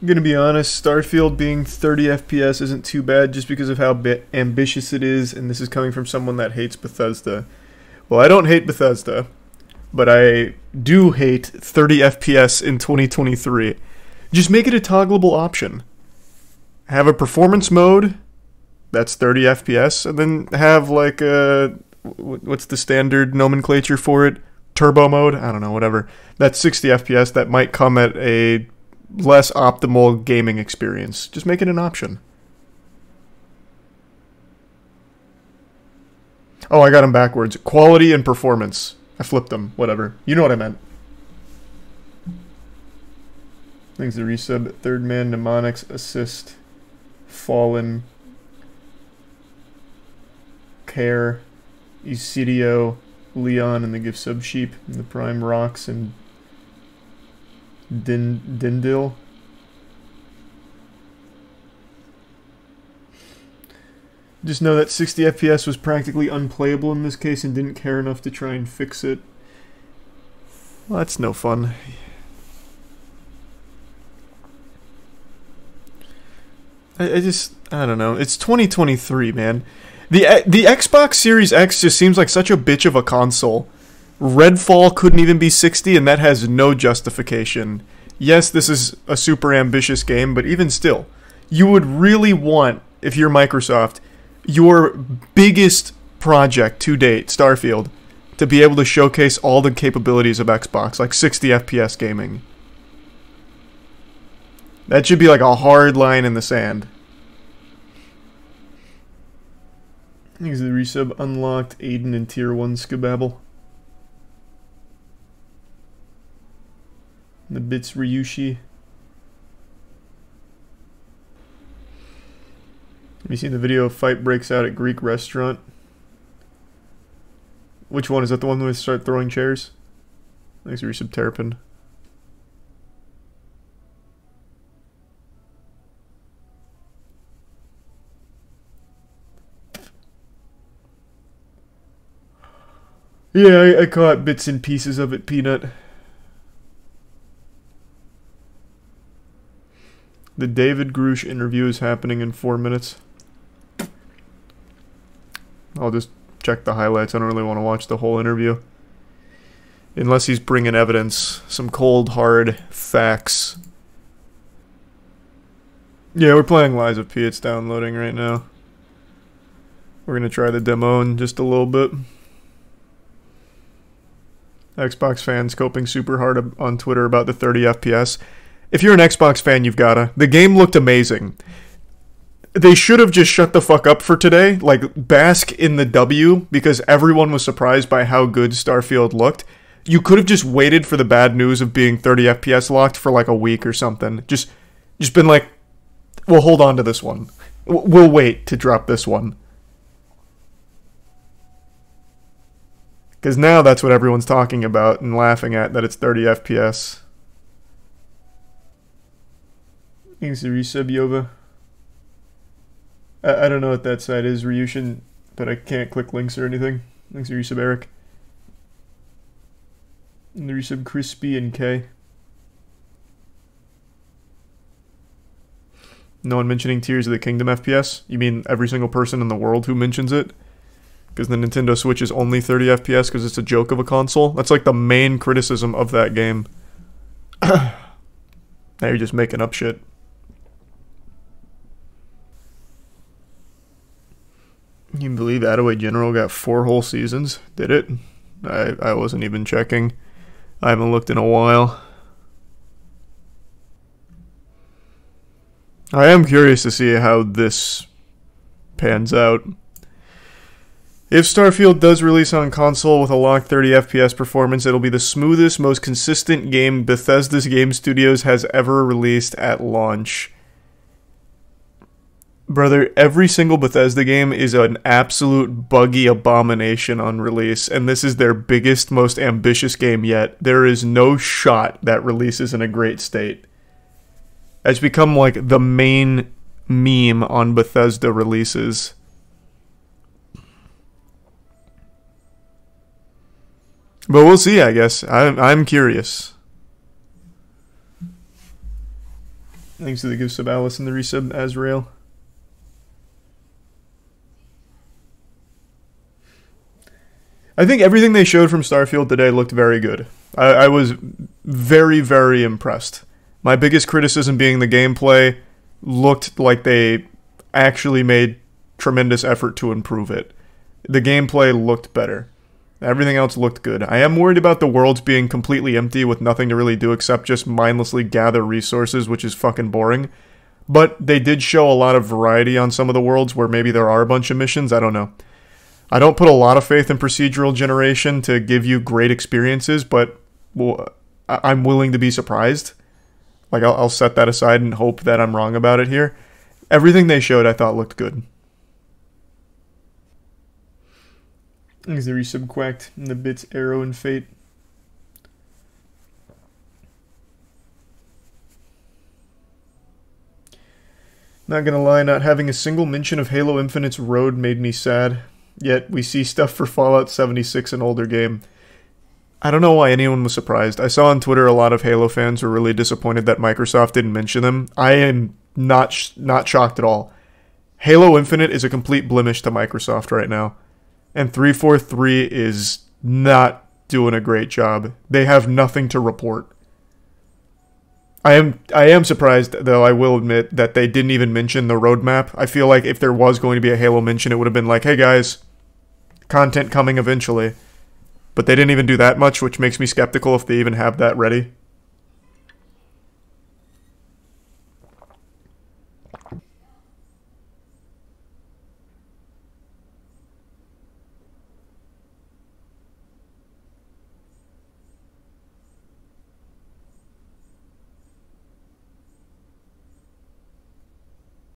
I'm gonna be honest, Starfield being 30 FPS isn't too bad just because of how ambitious it is, and this is coming from someone that hates Bethesda. Well, I don't hate Bethesda, but I do hate 30 FPS in 2023. Just make it a toggleable option. Have a performance mode, that's 30 FPS, and then have like a, what's the standard nomenclature for it? Turbo mode? I don't know, whatever. That's 60 FPS that might come at a less optimal gaming experience. Just make it an option. Oh, I got them backwards. Quality and performance. I flipped them. Whatever. You know what I meant. Thanks to resub. Third Man, Mnemonics, Assist, Fallen, Care, Isidio, Leon, and the gift sub Sheep, and the Prime Rocks, and Dindil. Just know that 60 FPS was practically unplayable in this case and didn't care enough to try and fix it. Well, that's no fun. I don't know. It's 2023, man. The Xbox Series X just seems like such a bitch of a console. Redfall couldn't even be 60, and that has no justification. Yes, this is a super ambitious game, but even still, you would really want, if you're Microsoft, your biggest project to date, Starfield, to be able to showcase all the capabilities of Xbox, like 60 FPS gaming. That should be like a hard line in the sand. Thanks to the resub. Unlocked Aiden and Tier 1 Skababble. The Bits Ryushi. Have you seen the video of fight breaks out at Greek restaurant? Which one? Is that the one where they start throwing chairs? Thanks to resub Terrapin. Yeah, I caught bits and pieces of it, Peanut. The David Grush interview is happening in 4 minutes. I'll just check the highlights. I don't really want to watch the whole interview. Unless he's bringing evidence. Some cold, hard facts. Yeah, we're playing Lies of P. It's downloading right now. We're going to try the demo in just a little bit. Xbox fans coping super hard on Twitter about the 30 FPS. If you're an Xbox fan, you've gotta. The game looked amazing. They should have just shut the fuck up for today. Like, bask in the W, because everyone was surprised by how good Starfield looked. You could have just waited for the bad news of being 30 FPS locked for like a week or something. Just been like, we'll hold on to this one. We'll wait to drop this one. Because now that's what everyone's talking about and laughing at, that it's 30 FPS. Thanks to resub Yoba. I don't know what that site is, Ryushin, but I can't click links or anything. Thanks to resub Eric. And the resub Crispy and K. No one mentioning Tears of the Kingdom FPS? You mean every single person in the world who mentions it? Because the Nintendo Switch is only 30 FPS because it's a joke of a console. That's like the main criticism of that game. Now you're just making up shit. You can believe Attaway General got 4 whole seasons? Did it? I wasn't even checking. I haven't looked in a while. I am curious to see how this pans out. If Starfield does release on console with a locked 30 FPS performance, it'll be the smoothest, most consistent game Bethesda's Game Studios has ever released at launch. Brother, every single Bethesda game is an absolute buggy abomination on release, and this is their biggest, most ambitious game yet. There is no shot that releases in a great state. It's become like the main meme on Bethesda releases. But we'll see, I guess. I'm curious. Thanks to the gift sub Alice and the resub Azrael. I think everything they showed from Starfield today looked very good. I was very, very impressed. My biggest criticism being the gameplay looked like they actually made tremendous effort to improve it. The gameplay looked better. Everything else looked good. I am worried about the worlds being completely empty with nothing to really do except just mindlessly gather resources, which is fucking boring. But they did show a lot of variety on some of the worlds where maybe there are a bunch of missions. I don't know. I don't put a lot of faith in procedural generation to give you great experiences, but I'm willing to be surprised. Like, I'll set that aside and hope that I'm wrong about it here. Everything they showed I thought looked good. Is the resub quacked in the bits Arrow and Fate? Not gonna lie, not having a single mention of Halo Infinite's road made me sad. Yet we see stuff for Fallout 76, an older game. I don't know why anyone was surprised. I saw on Twitter a lot of Halo fans were really disappointed that Microsoft didn't mention them. I am not shocked at all. Halo Infinite is a complete blemish to Microsoft right now. And 343 is not doing a great job. They have nothing to report. I am surprised, though, I will admit, that they didn't even mention the roadmap. I feel like if there was going to be a Halo mention, it would have been like, hey guys, content coming eventually. But they didn't even do that much, which makes me skeptical if they even have that ready.